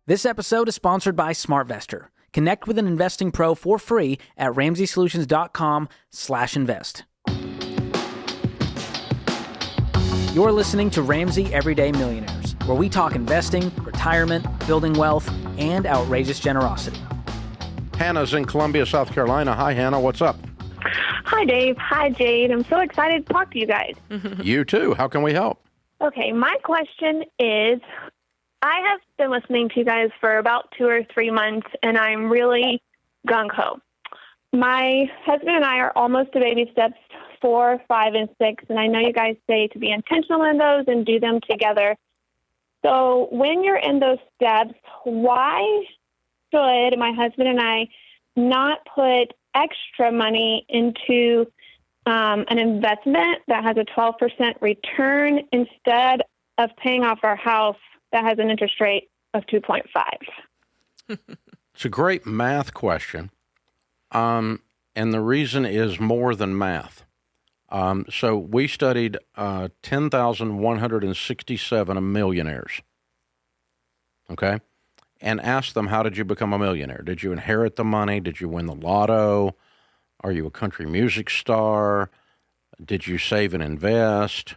This episode is sponsored by SmartVestor. Connect with an investing pro for free at RamseySolutions.com/invest. You're listening to Ramsey Everyday Millionaires, where we talk investing, retirement, building wealth, and outrageous generosity. Hannah's in Columbia, South Carolina. Hi, Hannah. What's up? Hi, Dave. Hi, Jade. I'm so excited to talk to you guys. You too. How can we help? Okay, my question is, I have been listening to you guys for about 2 or 3 months, and I'm really gung-ho. My husband and I are almost to baby steps 4, 5, and 6, and I know you guys say to be intentional in those and do them together. So when you're in those steps, why should my husband and I not put extra money into an investment that has a 12% return instead of paying off our house that has an interest rate of 2.5? It's a great math question. And the reason is more than math. So we studied 10,167 millionaires, okay, and asked them, how did you become a millionaire? Did you inherit the money? Did you win the lotto? Are you a country music star? Did you save and invest?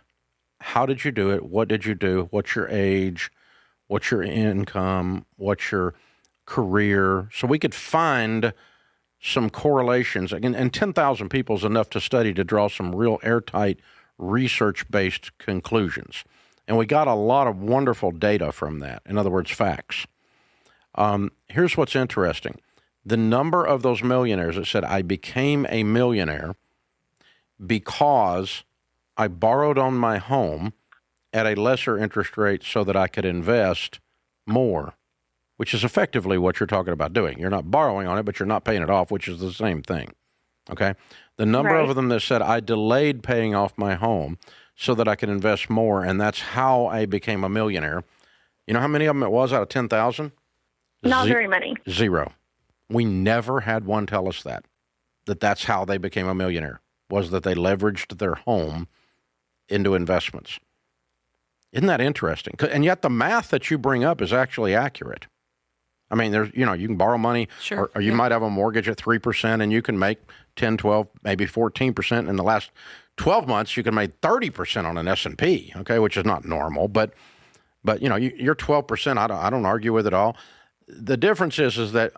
How did you do it? What did you do? What's your age? What's your income? What's your career? So we could find some correlations. And 10,000 people is enough to study to draw some real airtight research-based conclusions. And we got a lot of wonderful data from that. In other words, facts. Here's what's interesting. The number of those millionaires that said, I became a millionaire because I borrowed on my home at a lesser interest rate so that I could invest more, which is effectively what you're talking about doing. You're not borrowing on it, but you're not paying it off, which is the same thing, okay? The number of them that said, I delayed paying off my home so that I could invest more, and that's how I became a millionaire. You know how many of them it was out of 10,000? Not very many. 0. We never had one tell us that's how they became a millionaire, was that they leveraged their home into investments. Isn't that interesting? And yet the math that you bring up is actually accurate. I mean, there's, you can borrow money, sure, or you might have a mortgage at 3%, and you can make 10, 12, maybe 14%. In the last 12 months, you can make 30% on an S&P, okay, which is not normal. But you're 12%. I don't argue with it all. The difference is that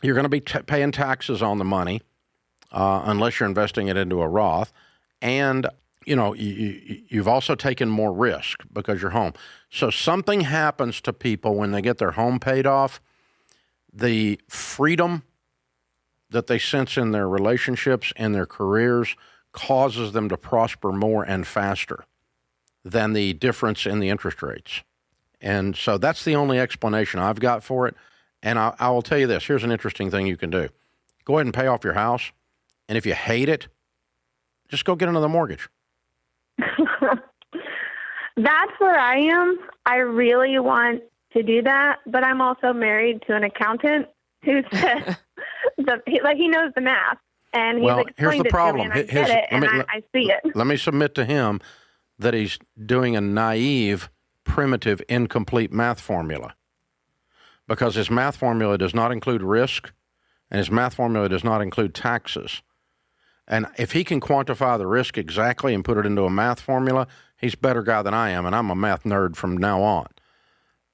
you're going to be paying taxes on the money unless you're investing it into a Roth, and you've also taken more risk because you're home. So something happens to people when they get their home paid off. The freedom that they sense in their relationships and their careers causes them to prosper more and faster than the difference in the interest rates. And so that's the only explanation I've got for it. And I will tell you this. Here's an interesting thing you can do. Go ahead and pay off your house. And if you hate it, just go get another mortgage. That's where I am. I really want to do that, but I'm also married to an accountant who says he knows the math, and he's explained it to me, and I get it, and I see it. Let me submit to him that he's doing a naive, primitive, incomplete math formula, because his math formula does not include risk, and his math formula does not include taxes. And if he can quantify the risk exactly and put it into a math formula, he's a better guy than I am, and I'm a math nerd from now on.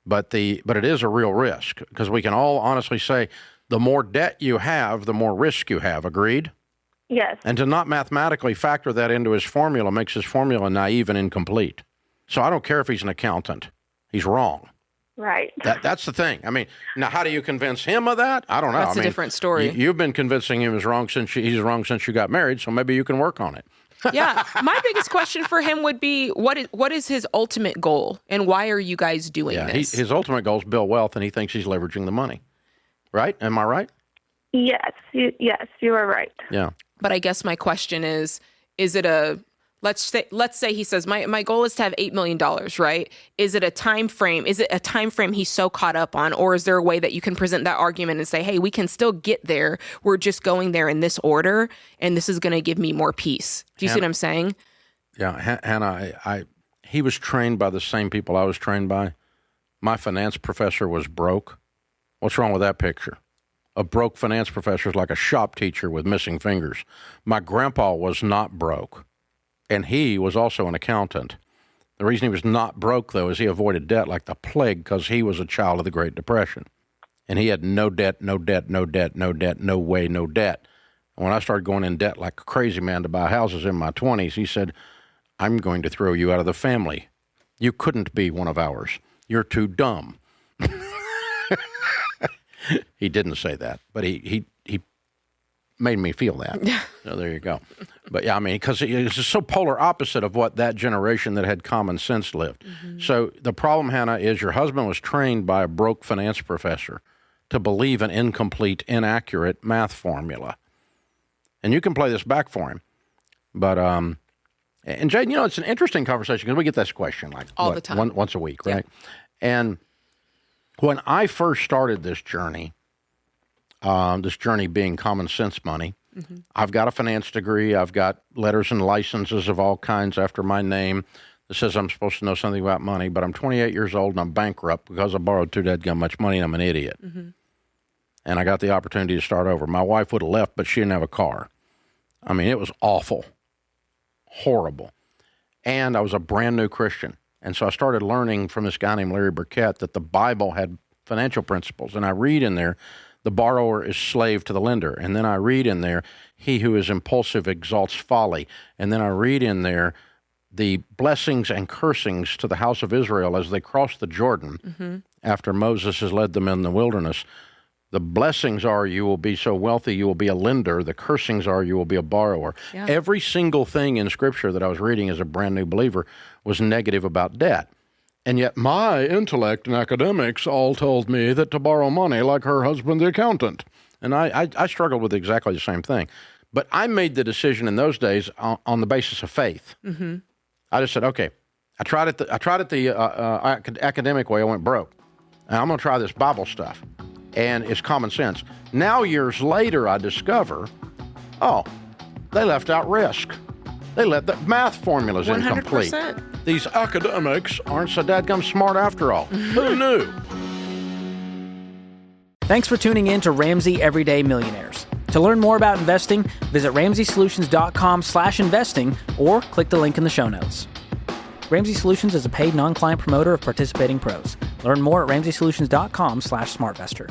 But it is a real risk, because we can all honestly say the more debt you have, the more risk you have. Agreed? Yes. And to not mathematically factor that into his formula makes his formula naive and incomplete. So I don't care if he's an accountant. He's wrong. Right. That's the thing. I mean, now how do you convince him of that? I don't know. That's a different story. You've been convincing him he's wrong since you got married, so maybe you can work on it. Yeah. My biggest question for him would be, what is his ultimate goal, and why are you guys doing this? His ultimate goal is build wealth, and he thinks he's leveraging the money. Right? Am I right? Yes. You are right. Yeah. But I guess my question is it a let's say he says my goal is to have $8 million, right? Is it a time frame? Is it a time frame he's so caught up on, or is there a way that you can present that argument and say, hey, we can still get there. We're just going there in this order, and this is going to give me more peace. Do you see what I'm saying? Yeah, Hannah, he was trained by the same people I was trained by. my finance professor was broke. What's wrong with that picture? A broke finance professor is like a shop teacher with missing fingers. My grandpa was not broke, and he was also an accountant. The reason he was not broke, though, is he avoided debt like the plague because he was a child of the Great Depression. And he had no debt, no debt, no debt, no debt, no way, no debt. And when I started going in debt like a crazy man to buy houses in my 20s, he said, I'm going to throw you out of the family. You couldn't be one of ours. You're too dumb. He didn't say that, but he made me feel that. So there you go. But yeah, I mean, because it's just so polar opposite of what that generation that had common sense lived. Mm-hmm. So the problem, Hannah, is your husband was trained by a broke finance professor to believe an incomplete, inaccurate math formula. And you can play this back for him. But, and Jade, you know, it's an interesting conversation because we get this question like all the time. Once a week, right? Yeah. And when I first started this journey being common sense money, mm-hmm. I've got a finance degree. I've got letters and licenses of all kinds after my name that says I'm supposed to know something about money, but I'm 28 years old and I'm bankrupt because I borrowed too dadgum much money and I'm an idiot. Mm-hmm. And I got the opportunity to start over. My wife would have left, but she didn't have a car. I mean, it was awful, horrible. And I was a brand new Christian. And so I started learning from this guy named Larry Burkett that the Bible had financial principles. And I read in there, the borrower is slave to the lender. And then I read in there, he who is impulsive exalts folly. And then I read in there, the blessings and cursings to the house of Israel as they cross the Jordan mm-hmm. after Moses has led them in the wilderness. The blessings are you will be so wealthy you will be a lender. The cursings are you will be a borrower. Yeah. Every single thing in Scripture that I was reading as a brand new believer was negative about debt. And yet my intellect and academics all told me that to borrow money like her husband, the accountant. And I struggled with exactly the same thing. But I made the decision in those days on the basis of faith. Mm-hmm. I just said, okay, I tried it the academic way. I went broke. And I'm going to try this Bible stuff. And it's common sense. Now, years later, I discover, they left out risk. They let the math formulas 100%. Incomplete. These academics aren't so dadgum smart after all. Who knew? Thanks for tuning in to Ramsey Everyday Millionaires. To learn more about investing, visit RamseySolutions.com/investing or click the link in the show notes. Ramsey Solutions is a paid non-client promoter of participating pros. Learn more at RamseySolutions.com/SmartVestor.